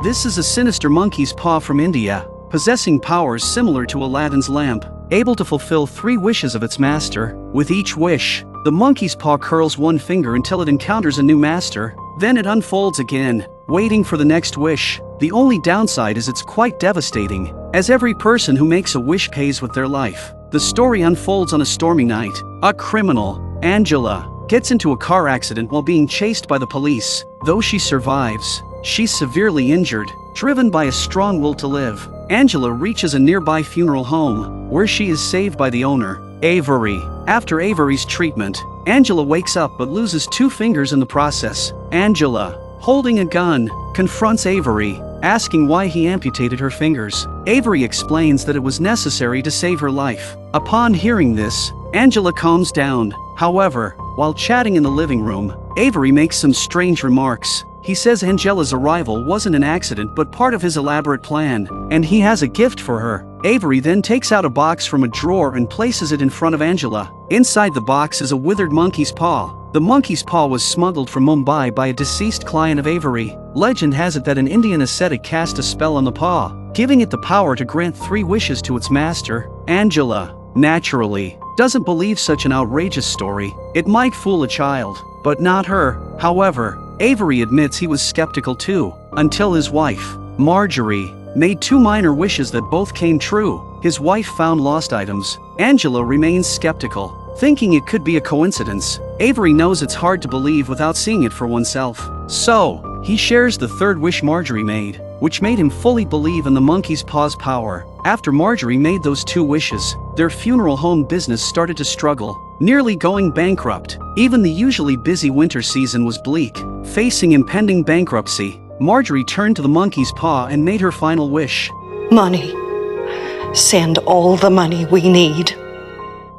This is a sinister monkey's paw from India, possessing powers similar to Aladdin's lamp, able to fulfill 3 wishes of its master. With each wish, the monkey's paw curls one finger until it encounters a new master, then it unfolds again, waiting for the next wish. The only downside is it's quite devastating, as every person who makes a wish pays with their life. The story unfolds on a stormy night. A criminal, Angela, gets into a car accident while being chased by the police. Though she survives, she's severely injured. Driven by a strong will to live, Angela reaches a nearby funeral home, where she is saved by the owner, Avery. After Avery's treatment, Angela wakes up but loses 2 fingers in the process. Angela, holding a gun, confronts Avery, asking why he amputated her fingers. Avery explains that it was necessary to save her life. Upon hearing this, Angela calms down. However, while chatting in the living room, Avery makes some strange remarks. He says Angela's arrival wasn't an accident but part of his elaborate plan, and he has a gift for her. Avery then takes out a box from a drawer and places it in front of Angela. Inside the box is a withered monkey's paw. The monkey's paw was smuggled from Mumbai by a deceased client of Avery. Legend has it that an Indian ascetic cast a spell on the paw, giving it the power to grant 3 wishes to its master. Angela, naturally, doesn't believe such an outrageous story. It might fool a child, but not her. However, Avery admits he was skeptical too, until his wife, Marjorie, made 2 minor wishes that both came true. His wife found lost items. Angela remains skeptical, thinking it could be a coincidence. Avery knows it's hard to believe without seeing it for oneself. So, he shares the 3rd wish Marjorie made, which made him fully believe in the monkey's paw's power. After Marjorie made those 2 wishes, their funeral home business started to struggle, nearly going bankrupt. Even the usually busy winter season was bleak. Facing impending bankruptcy, Marjorie turned to the monkey's paw and made her final wish. Money. Send all the money we need.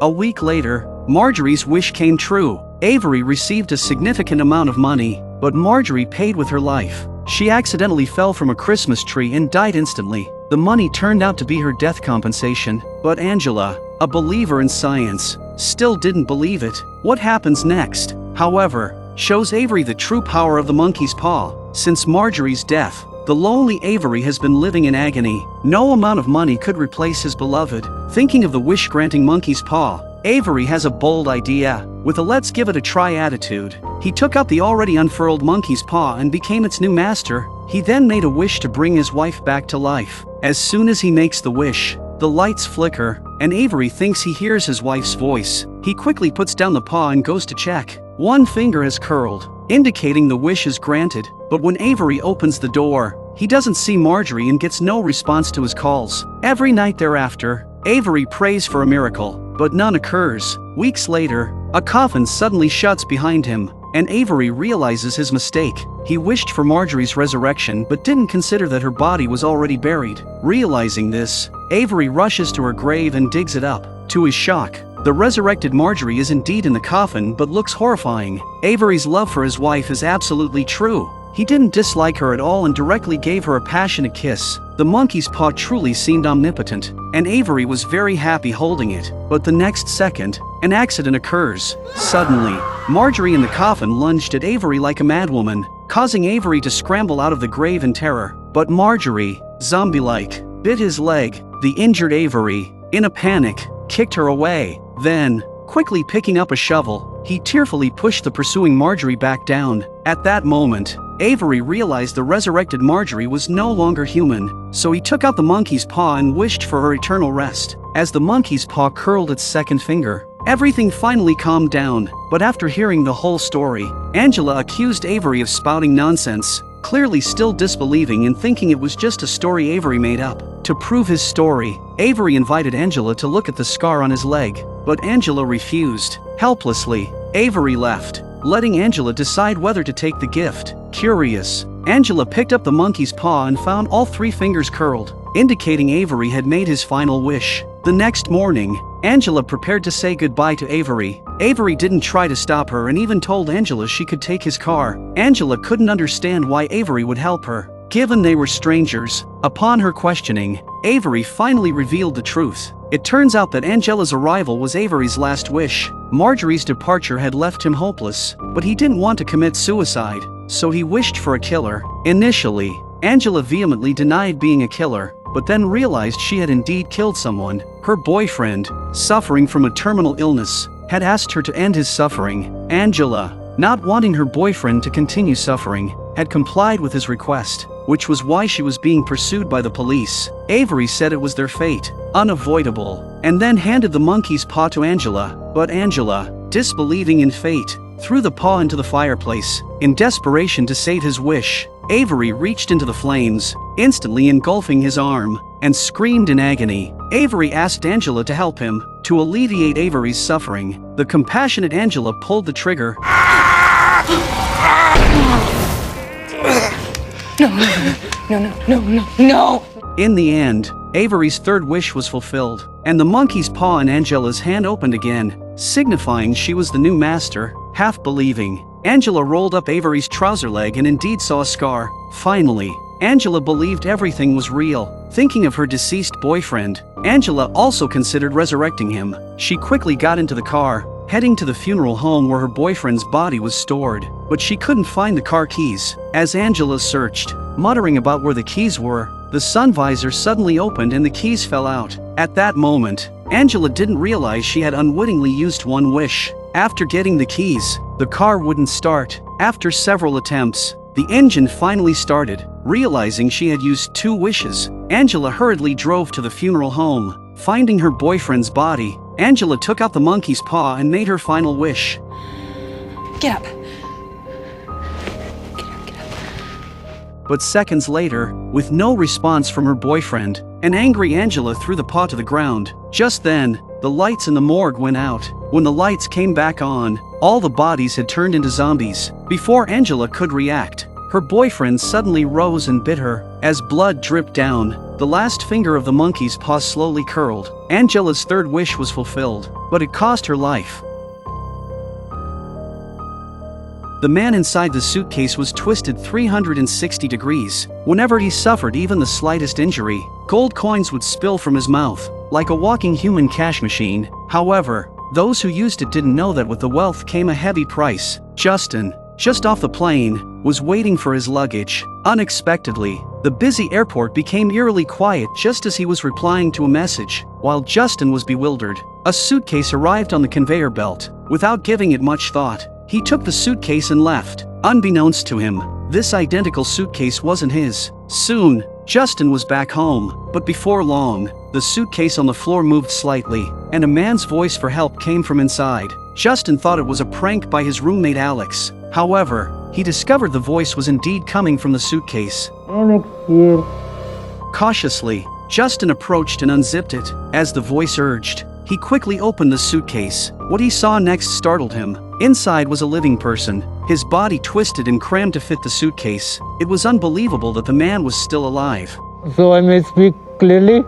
A week later, Marjorie's wish came true. Avery received a significant amount of money, but Marjorie paid with her life. She accidentally fell from a Christmas tree and died instantly. The money turned out to be her death compensation, but Angela, a believer in science, still didn't believe it. What happens next, however, shows Avery the true power of the monkey's paw. Since Marjorie's death, the lonely Avery has been living in agony. No amount of money could replace his beloved. Thinking of the wish-granting monkey's paw, Avery has a bold idea. With a let's give it a try attitude, he took up the already unfurled monkey's paw and became its new master. He then made a wish to bring his wife back to life. As soon as he makes the wish, the lights flicker, and Avery thinks he hears his wife's voice. He quickly puts down the paw and goes to check. 1 finger has curled, indicating the wish is granted. But when Avery opens the door, he doesn't see Marjorie and gets no response to his calls. Every night thereafter, Avery prays for a miracle, but none occurs. Weeks later, a coffin suddenly shuts behind him, and Avery realizes his mistake. He wished for Marjorie's resurrection but didn't consider that her body was already buried. Realizing this, Avery rushes to her grave and digs it up. To his shock, the resurrected Marjorie is indeed in the coffin but looks horrifying. Avery's love for his wife is absolutely true. He didn't dislike her at all and directly gave her a passionate kiss. The monkey's paw truly seemed omnipotent, and Avery was very happy holding it. But the next second, an accident occurs. Suddenly, Marjorie in the coffin lunged at Avery like a madwoman, causing Avery to scramble out of the grave in terror. But Marjorie, zombie-like, bit his leg. The injured Avery, in a panic, kicked her away. Then, quickly picking up a shovel, he tearfully pushed the pursuing Marjorie back down. At that moment, Avery realized the resurrected Marjorie was no longer human, so he took out the monkey's paw and wished for her eternal rest. As the monkey's paw curled its 2nd finger, everything finally calmed down. But after hearing the whole story, Angela accused Avery of spouting nonsense, clearly still disbelieving and thinking it was just a story Avery made up. To prove his story, Avery invited Angela to look at the scar on his leg, but Angela refused. Helplessly, Avery left, letting Angela decide whether to take the gift. Curious, Angela picked up the monkey's paw and found all 3 fingers curled, indicating Avery had made his final wish. The next morning, Angela prepared to say goodbye to Avery. Avery didn't try to stop her and even told Angela she could take his car. Angela couldn't understand why Avery would help her, given they were strangers. Upon her questioning, Avery finally revealed the truth. It turns out that Angela's arrival was Avery's last wish. Marjorie's departure had left him hopeless, but he didn't want to commit suicide, so he wished for a killer. Initially, Angela vehemently denied being a killer, but then realized she had indeed killed someone. Her boyfriend, suffering from a terminal illness, had asked her to end his suffering. Angela, not wanting her boyfriend to continue suffering, had complied with his request, which was why she was being pursued by the police. Avery said it was their fate, unavoidable, and then handed the monkey's paw to Angela, but Angela, disbelieving in fate, threw the paw into the fireplace. In desperation to save his wish, Avery reached into the flames, instantly engulfing his arm, and screamed in agony. Avery asked Angela to help him. To alleviate Avery's suffering, the compassionate Angela pulled the trigger. No. In the end, Avery's third wish was fulfilled, and the monkey's paw in Angela's hand opened again, signifying she was the new master. Half believing, Angela rolled up Avery's trouser leg and indeed saw a scar. Finally, Angela believed everything was real. Thinking of her deceased boyfriend, Angela also considered resurrecting him. She quickly got into the car, heading to the funeral home where her boyfriend's body was stored, but she couldn't find the car keys. As Angela searched, muttering about where the keys were, the sun visor suddenly opened and the keys fell out. At that moment, Angela didn't realize she had unwittingly used one wish. After getting the keys, the car wouldn't start. After several attempts, the engine finally started. Realizing she had used two wishes, Angela hurriedly drove to the funeral home. Finding her boyfriend's body, Angela took out the monkey's paw and made her final wish. Get up. But seconds later, with no response from her boyfriend, an angry Angela threw the paw to the ground. Just then, the lights in the morgue went out. When the lights came back on, all the bodies had turned into zombies. Before Angela could react, her boyfriend suddenly rose and bit her. As blood dripped down, the last finger of the monkey's paw slowly curled. Angela's third wish was fulfilled, but it cost her life. The man inside the suitcase was twisted 360 degrees. Whenever he suffered even the slightest injury, gold coins would spill from his mouth, like a walking human cash machine. However, those who used it didn't know that with the wealth came a heavy price. Justin, just off the plane, was waiting for his luggage. Unexpectedly, the busy airport became eerily quiet just as he was replying to a message. While Justin was bewildered, a suitcase arrived on the conveyor belt. Without giving it much thought, he took the suitcase and left. Unbeknownst to him, this identical suitcase wasn't his. Soon, Justin was back home, but before long, the suitcase on the floor moved slightly, and a man's voice for help came from inside. Justin thought it was a prank by his roommate Alex. However, he discovered the voice was indeed coming from the suitcase. Alex here. Cautiously, Justin approached and unzipped it. As the voice urged, he quickly opened the suitcase. What he saw next startled him. Inside was a living person, his body twisted and crammed to fit the suitcase. It was unbelievable that the man was still alive. So I may speak clearly?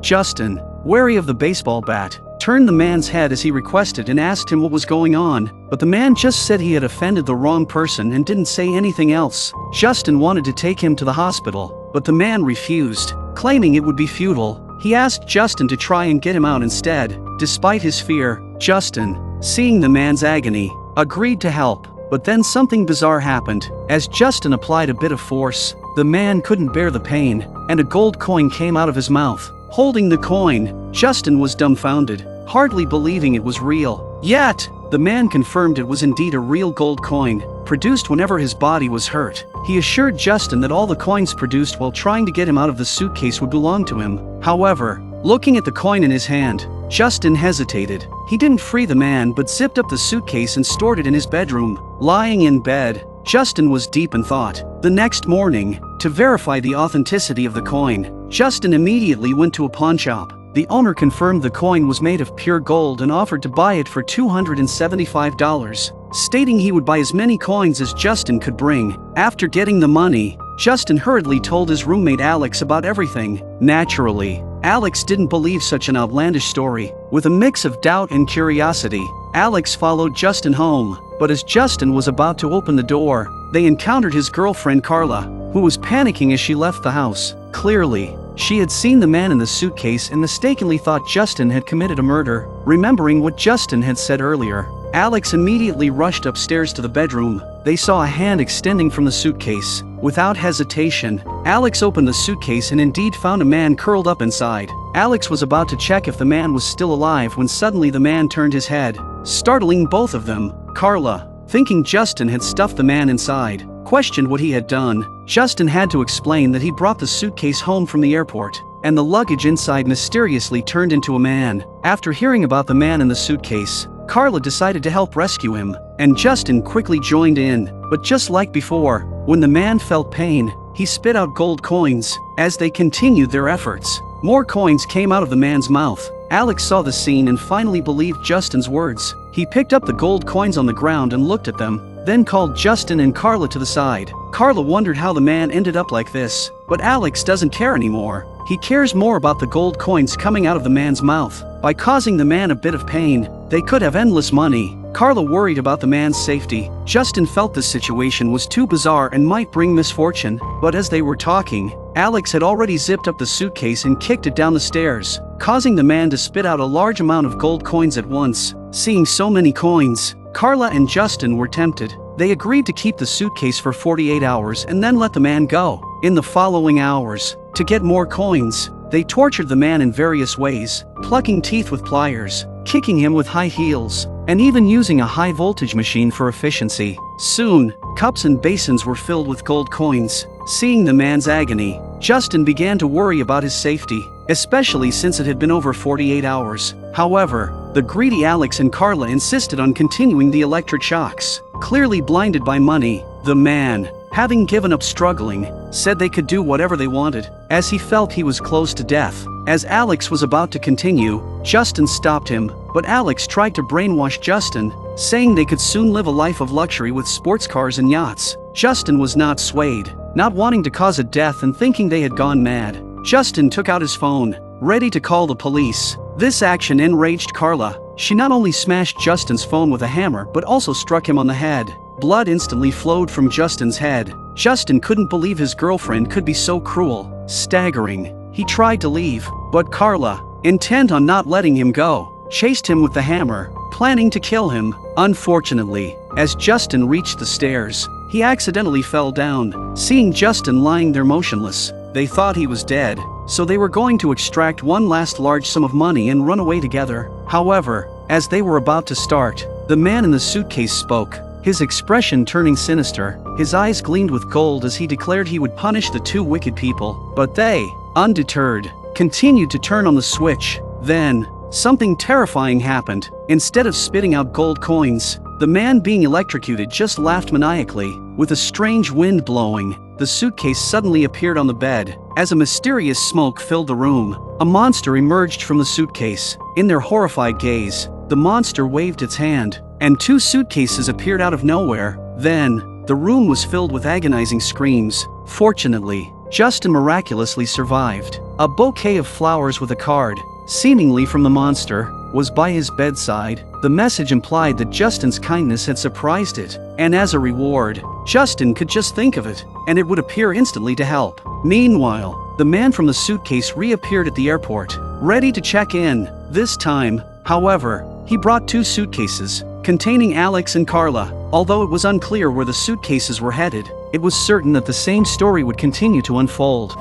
Justin, wary of the baseball bat, turned the man's head as he requested and asked him what was going on, but the man just said he had offended the wrong person and didn't say anything else. Justin wanted to take him to the hospital, but the man refused, claiming it would be futile. He asked Justin to try and get him out instead. Despite his fear, Justin, seeing the man's agony, agreed to help. But then something bizarre happened. As Justin applied a bit of force, the man couldn't bear the pain, and a gold coin came out of his mouth. Holding the coin, Justin was dumbfounded, hardly believing it was real. Yet, the man confirmed it was indeed a real gold coin, produced whenever his body was hurt. He assured Justin that all the coins produced while trying to get him out of the suitcase would belong to him. However, looking at the coin in his hand, Justin hesitated. He didn't free the man but zipped up the suitcase and stored it in his bedroom. Lying in bed, Justin was deep in thought. The next morning, to verify the authenticity of the coin, Justin immediately went to a pawn shop. The owner confirmed the coin was made of pure gold and offered to buy it for $275, stating he would buy as many coins as Justin could bring. After getting the money, Justin hurriedly told his roommate Alex about everything. Naturally, Alex didn't believe such an outlandish story. With a mix of doubt and curiosity, Alex followed Justin home, but as Justin was about to open the door, they encountered his girlfriend Carla, who was panicking as she left the house. Clearly, she had seen the man in the suitcase and mistakenly thought Justin had committed a murder. Remembering what Justin had said earlier, Alex immediately rushed upstairs to the bedroom. They saw a hand extending from the suitcase. Without hesitation, Alex opened the suitcase and indeed found a man curled up inside. Alex was about to check if the man was still alive when suddenly the man turned his head, startling both of them. Carla, thinking Justin had stuffed the man inside, questioned what he had done. Justin had to explain that he brought the suitcase home from the airport, and the luggage inside mysteriously turned into a man. After hearing about the man in the suitcase, Carla decided to help rescue him, and Justin quickly joined in. But just like before, when the man felt pain, he spit out gold coins. As they continued their efforts, more coins came out of the man's mouth. Alex saw the scene and finally believed Justin's words. He picked up the gold coins on the ground and looked at them, then called Justin and Carla to the side. Carla wondered how the man ended up like this, but Alex doesn't care anymore. He cares more about the gold coins coming out of the man's mouth. By causing the man a bit of pain, they could have endless money. Carla worried about the man's safety. Justin felt this situation was too bizarre and might bring misfortune, but as they were talking, Alex had already zipped up the suitcase and kicked it down the stairs, causing the man to spit out a large amount of gold coins at once. Seeing so many coins, Carla and Justin were tempted. They agreed to keep the suitcase for 48 hours and then let the man go. In the following hours, to get more coins, they tortured the man in various ways, plucking teeth with pliers, kicking him with high heels, and even using a high-voltage machine for efficiency. Soon, cups and basins were filled with gold coins. Seeing the man's agony, Justin began to worry about his safety, especially since it had been over 48 hours. However, the greedy Alex and Carla insisted on continuing the electric shocks. Clearly blinded by money, the man, having given up struggling, said they could do whatever they wanted, as he felt he was close to death. As Alex was about to continue, Justin stopped him, but Alex tried to brainwash Justin, saying they could soon live a life of luxury with sports cars and yachts. Justin was not swayed, not wanting to cause a death and thinking they had gone mad. Justin took out his phone, ready to call the police. This action enraged Carla. She not only smashed Justin's phone with a hammer but also struck him on the head. Blood instantly flowed from Justin's head. Justin couldn't believe his girlfriend could be so cruel. Staggering, he tried to leave, but Carla, intent on not letting him go, chased him with the hammer, planning to kill him. Unfortunately, as Justin reached the stairs, he accidentally fell down. Seeing Justin lying there motionless, they thought he was dead, so they were going to extract one last large sum of money and run away together. However, as they were about to start, the man in the suitcase spoke, his expression turning sinister. His eyes gleamed with gold as he declared he would punish the two wicked people. But they, undeterred, continued to turn on the switch. Then, something terrifying happened. Instead of spitting out gold coins, the man being electrocuted just laughed maniacally. With a strange wind blowing, the suitcase suddenly appeared on the bed. As a mysterious smoke filled the room, a monster emerged from the suitcase. In their horrified gaze, the monster waved its hand, and two suitcases appeared out of nowhere. Then, the room was filled with agonizing screams. Fortunately, Justin miraculously survived. A bouquet of flowers with a card, seemingly from the monster, was by his bedside. The message implied that Justin's kindness had surprised it, and as a reward, Justin could just think of it, and it would appear instantly to help. Meanwhile, the man from the suitcase reappeared at the airport, ready to check in. This time, however, he brought two suitcases, containing Alex and Carla. Although it was unclear where the suitcases were headed, it was certain that the same story would continue to unfold.